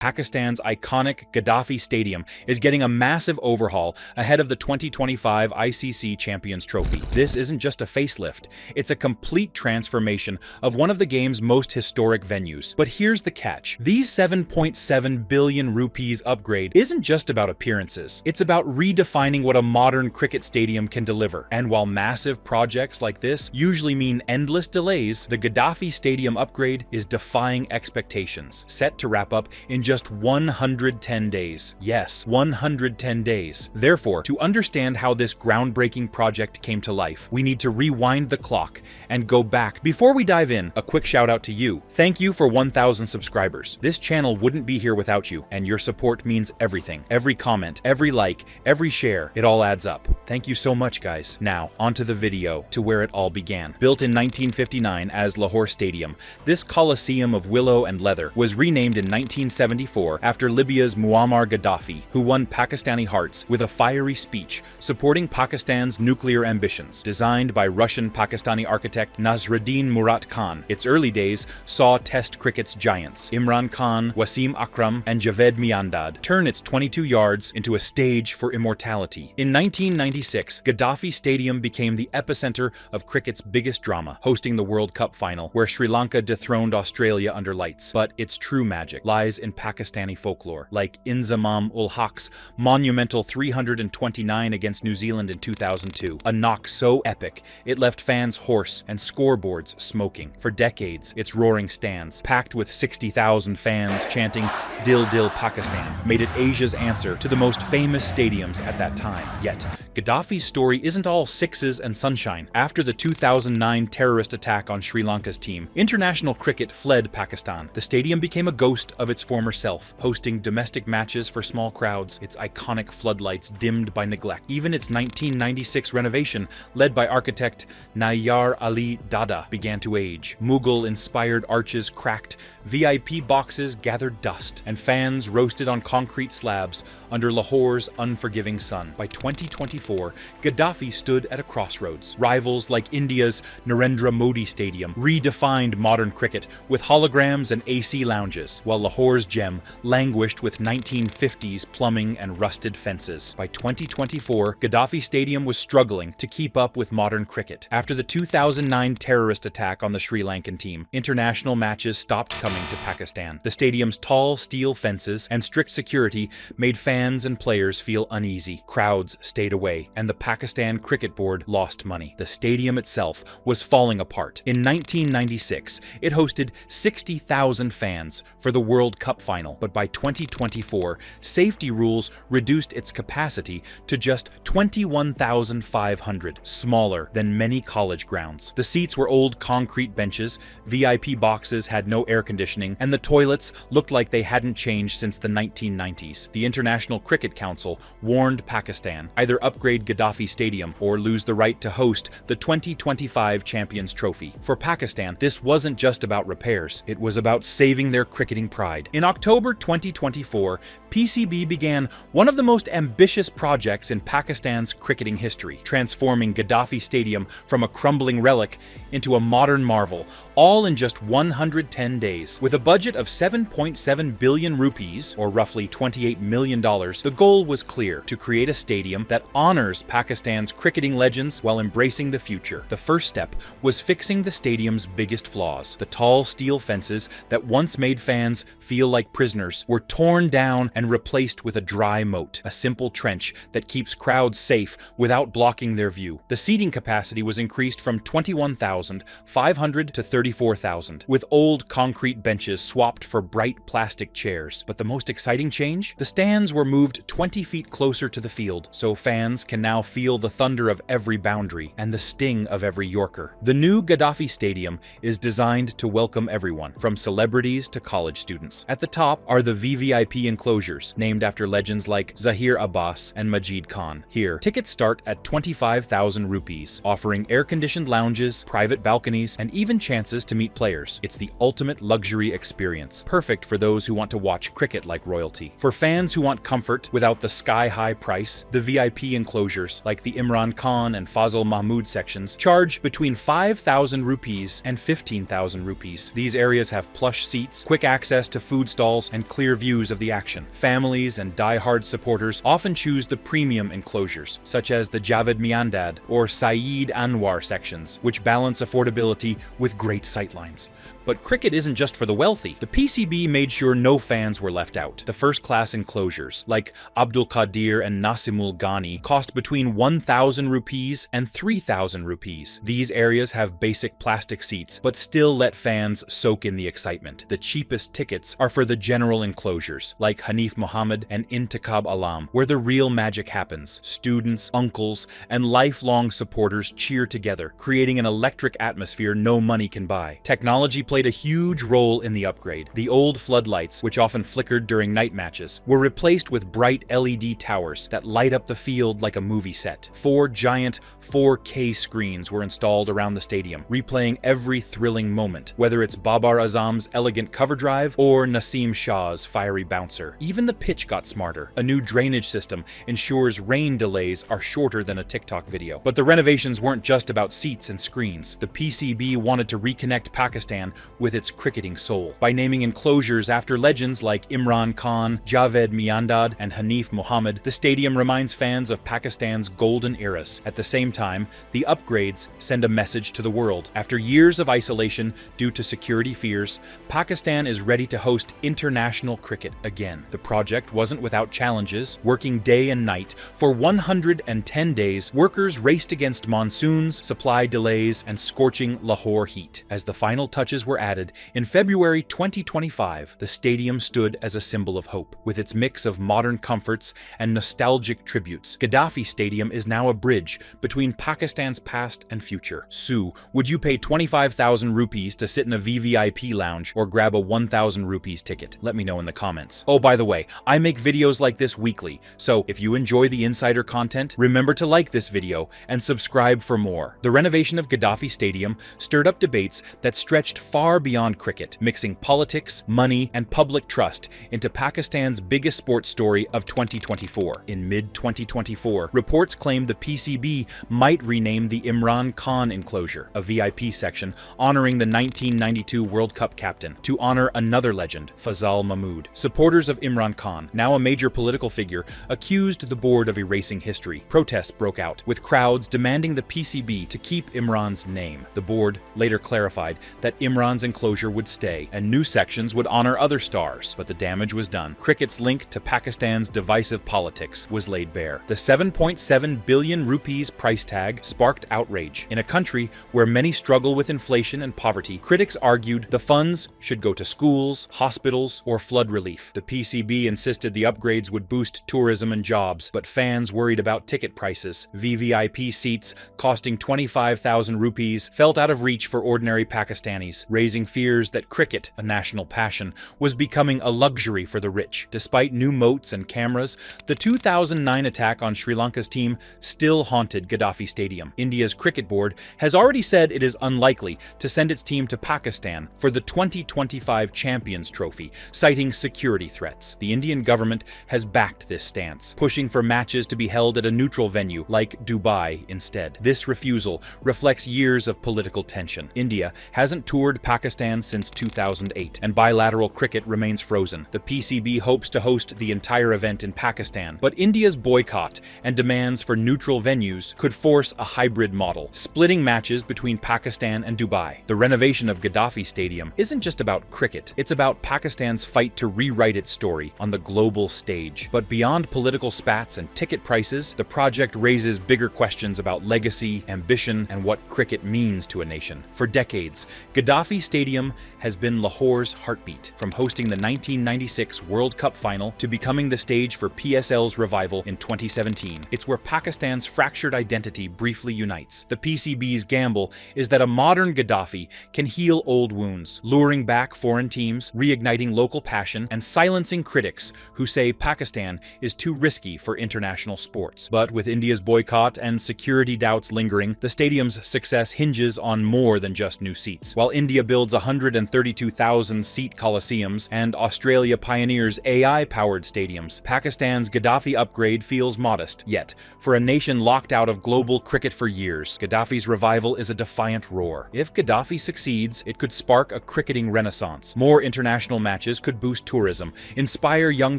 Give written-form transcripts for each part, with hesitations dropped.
Pakistan's iconic Gaddafi Stadium is getting a massive overhaul ahead of the 2025 ICC Champions Trophy. This isn't just a facelift, it's a complete transformation of one of the game's most historic venues. But here's the catch. These 7.7 billion rupees upgrade isn't just about appearances. It's about redefining what a modern cricket stadium can deliver. And while massive projects like this usually mean endless delays, the Gaddafi Stadium upgrade is defying expectations, set to wrap up in just 110 days. Yes, 110 days. Therefore, to understand how this groundbreaking project came to life, we need to rewind the clock and go back. Before we dive in, a quick shout out to you. Thank you for 1,000 subscribers. This channel wouldn't be here without you, and your support means everything. Every comment, every like, every share, it all adds up. Thank you so much, guys. Now, onto the video, to where it all began. Built in 1959 as Lahore Stadium, this coliseum of willow and leather was renamed in 1974 after Libya's Muammar Gaddafi, who won Pakistani hearts with a fiery speech supporting Pakistan's nuclear ambitions. Designed by Russian-Pakistani architect Nasruddin Murat Khan, its early days saw Test cricket's giants Imran Khan, Wasim Akram, and Javed Miandad turn its 22 yards into a stage for immortality. In 1996, Gaddafi Stadium became the epicenter of cricket's biggest drama, hosting the World Cup final, where Sri Lanka dethroned Australia under lights. But its true magic lies in Pakistani folklore, like Inzamam ul Haq's monumental 329 against New Zealand in 2002, a knock so epic it left fans hoarse and scoreboards smoking. For decades, its roaring stands, packed with 60,000 fans chanting "Dil Dil Pakistan," made it Asia's answer to the most famous stadiums at that time. Yet, Gaddafi's story isn't all sixes and sunshine. After the 2009 terrorist attack on Sri Lanka's team, international cricket fled Pakistan. The stadium became a ghost of its former self, hosting domestic matches for small crowds, its iconic floodlights dimmed by neglect. Even its 1996 renovation, led by architect Nayar Ali Dada, began to age. Mughal-inspired arches cracked, VIP boxes gathered dust, and fans roasted on concrete slabs under Lahore's unforgiving sun. By 2024, Gaddafi stood at a crossroads. Rivals like India's Narendra Modi Stadium redefined modern cricket with holograms and AC lounges, while Lahore's gem languished with 1950s plumbing and rusted fences. By 2024, Gaddafi Stadium was struggling to keep up with modern cricket. After the 2009 terrorist attack on the Sri Lankan team, international matches stopped coming to Pakistan. The stadium's tall steel fences and strict security made fans and players feel uneasy. Crowds stayed away, and the Pakistan Cricket Board lost money. The stadium itself was falling apart. In 1996, it hosted 60,000 fans for the World Cup final, but by 2024, safety rules reduced its capacity to just 21,500, smaller than many college grounds. The seats were old concrete benches, VIP boxes had no air conditioning, and the toilets looked like they hadn't changed since the 1990s. The International Cricket Council warned Pakistan, either upgrade Gaddafi Stadium or lose the right to host the 2025 Champions Trophy. For Pakistan, this wasn't just about repairs, it was about saving their cricketing pride. In October 2024, PCB began one of the most ambitious projects in Pakistan's cricketing history, transforming Gaddafi Stadium from a crumbling relic into a modern marvel, all in just 110 days. With a budget of 7.7 billion rupees, or roughly $28 million, the goal was clear: to create a stadium that honors Pakistan's cricketing legends while embracing the future. The first step was fixing the stadium's biggest flaws. The tall steel fences that once made fans feel like prisoners were torn down and replaced with a dry moat, a simple trench that keeps crowds safe without blocking their view. The seating capacity was increased from 21,500 to 34,000, with old concrete benches swapped for bright plastic chairs. But the most exciting change? The stands were moved 20 feet closer to the field, so fans can now feel the thunder of every boundary and the sting of every Yorker. The new Gaddafi Stadium is designed to welcome everyone, from celebrities to college students. At the top are the VVIP enclosures, named after legends like Zahir Abbas and Majid Khan. Here, tickets start at 25,000 rupees, offering air-conditioned lounges, private balconies, and even chances to meet players. It's the ultimate luxury experience, perfect for those who want to watch cricket like royalty. For fans who want comfort without the sky-high price, the VIP enclosures, like the Imran Khan and Fazal Mahmood sections, charge between 5,000 rupees and 15,000 rupees. These areas have plush seats, quick access to food stalls, waterfalls, and clear views of the action. Families and die-hard supporters often choose the premium enclosures, such as the Javed Miandad or Saeed Anwar sections, which balance affordability with great sightlines. But cricket isn't just for the wealthy. The PCB made sure no fans were left out. The first-class enclosures, like Abdul Qadir and Nasimul Ghani, cost between 1,000 rupees and 3,000 rupees. These areas have basic plastic seats, but still let fans soak in the excitement. The cheapest tickets are for the general enclosures, like Hanif Muhammad and Intikhab Alam, where the real magic happens. Students, uncles, and lifelong supporters cheer together, creating an electric atmosphere no money can buy. Technology played a huge role in the upgrade. The old floodlights, which often flickered during night matches, were replaced with bright LED towers that light up the field like a movie set. 4 giant 4K screens were installed around the stadium, replaying every thrilling moment, whether it's Babar Azam's elegant cover drive or Naseem Shah's fiery bouncer. Even the pitch got smarter. A new drainage system ensures rain delays are shorter than a TikTok video. But the renovations weren't just about seats and screens. The PCB wanted to reconnect Pakistan with its cricketing soul. By naming enclosures after legends like Imran Khan, Javed Miandad, and Hanif Muhammad, the stadium reminds fans of Pakistan's golden eras. At the same time, the upgrades send a message to the world. After years of isolation due to security fears, Pakistan is ready to host international cricket again. The project wasn't without challenges. Working day and night for 110 days, workers raced against monsoons, supply delays, and scorching Lahore heat. As the final touches were added, in February 2025, the stadium stood as a symbol of hope. With its mix of modern comforts and nostalgic tributes, Gaddafi Stadium is now a bridge between Pakistan's past and future. Sue, would you pay 25,000 rupees to sit in a VVIP lounge or grab a 1,000 rupees ticket? Let me know in the comments. Oh, by the way, I make videos like this weekly, so if you enjoy the insider content, remember to like this video and subscribe for more. The renovation of Gaddafi Stadium stirred up debates that stretched far beyond cricket, mixing politics, money, and public trust into Pakistan's biggest sports story of 2024. In mid-2024, reports claimed the PCB might rename the Imran Khan enclosure, a VIP section honoring the 1992 World Cup captain, to honor another legend, Fazal Mahmood. Supporters of Imran Khan, now a major political figure, accused the board of erasing history. Protests broke out, with crowds demanding the PCB to keep Imran's name. The board later clarified that Imran's enclosure would stay, and new sections would honor other stars, but the damage was done. Cricket's link to Pakistan's divisive politics was laid bare. The 7.7 billion rupees price tag sparked outrage. In a country where many struggle with inflation and poverty, critics argued the funds should go to schools, hospitals, or flood relief. The PCB insisted the upgrades would boost tourism and jobs, but fans worried about ticket prices. VVIP seats costing 25,000 rupees felt out of reach for ordinary Pakistanis, raising fears that cricket, a national passion, was becoming a luxury for the rich. Despite new moats and cameras, the 2009 attack on Sri Lanka's team still haunted Gaddafi Stadium. India's cricket board has already said it is unlikely to send its team to Pakistan for the 2025 Champions Trophy, citing security threats. The Indian government has backed this stance, pushing for matches to be held at a neutral venue like Dubai instead. This refusal reflects years of political tension. India hasn't toured Pakistan since 2008, and bilateral cricket remains frozen. The PCB hopes to host the entire event in Pakistan, but India's boycott and demands for neutral venues could force a hybrid model, splitting matches between Pakistan and Dubai. The renovation of Gaddafi Stadium isn't just about cricket, it's about Pakistan's fight to rewrite its story on the global stage. But beyond political spats and ticket prices, the project raises bigger questions about legacy, ambition, and what cricket means to a nation. For decades, Gaddafi Stadium has been Lahore's heartbeat, from hosting the 1996 World Cup final to becoming the stage for PSL's revival in 2017. It's where Pakistan's fractured identity briefly unites. The PCB's gamble is that a modern Gaddafi can heal old wounds, luring back foreign teams, reigniting local passion, and silencing critics who say Pakistan is too risky for international sports. But with India's boycott and security doubts lingering, the stadium's success hinges on more than just new seats. While India builds 132,000 seat coliseums and Australia pioneers AI-powered stadiums, Pakistan's Gaddafi upgrade feels modest. Yet, for a nation locked out of global cricket for years, Gaddafi's revival is a defiant roar. If Gaddafi succeeds, it could spark a cricketing renaissance. More international matches matches could boost tourism, inspire young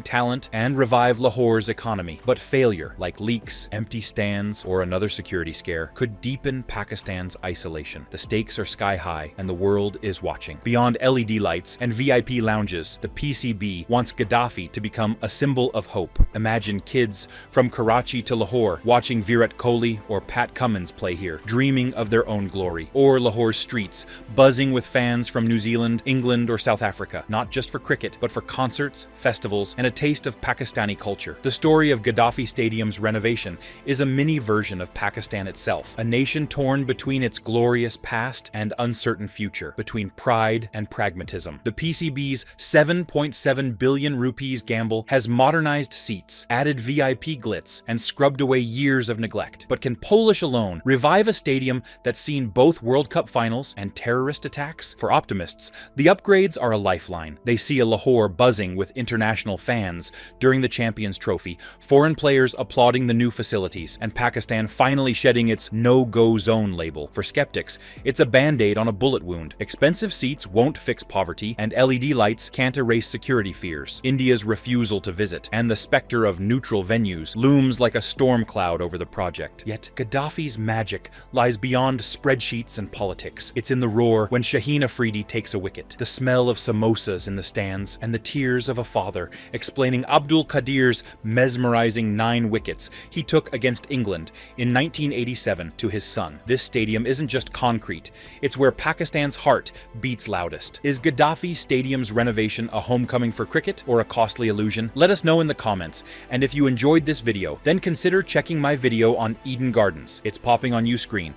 talent, and revive Lahore's economy. But failure, like leaks, empty stands, or another security scare, could deepen Pakistan's isolation. The stakes are sky high, and the world is watching. Beyond LED lights and VIP lounges, the PCB wants Gaddafi to become a symbol of hope. Imagine kids from Karachi to Lahore watching Virat Kohli or Pat Cummins play here, dreaming of their own glory. Or Lahore's streets, buzzing with fans from New Zealand, England, or South Africa, not just for cricket, but for concerts, festivals, and a taste of Pakistani culture. The story of Gaddafi Stadium's renovation is a mini version of Pakistan itself, a nation torn between its glorious past and uncertain future, between pride and pragmatism. The PCB's 7.7 billion rupees gamble has modernized seats, added VIP glitz, and scrubbed away years of neglect. But can Polish alone revive a stadium that's seen both World Cup finals and terrorist attacks? For optimists, the upgrades are a lifeline. They see a Lahore buzzing with international fans during the Champions Trophy, foreign players applauding the new facilities, and Pakistan finally shedding its no-go zone label. For skeptics, it's a band-aid on a bullet wound. Expensive seats won't fix poverty, and LED lights can't erase security fears. India's refusal to visit, and the specter of neutral venues, looms like a storm cloud over the project. Yet Gaddafi's magic lies beyond spreadsheets and politics. It's in the roar when Shaheen Afridi takes a wicket, the smell of samosas in the stands, and the tears of a father explaining Abdul Qadir's mesmerizing 9 wickets he took against England in 1987 to his son. This stadium isn't just concrete, it's where Pakistan's heart beats loudest. Is Gaddafi Stadium's renovation a homecoming for cricket or a costly illusion? Let us know in the comments, and if you enjoyed this video, then consider checking my video on Eden Gardens. It's popping on your screen.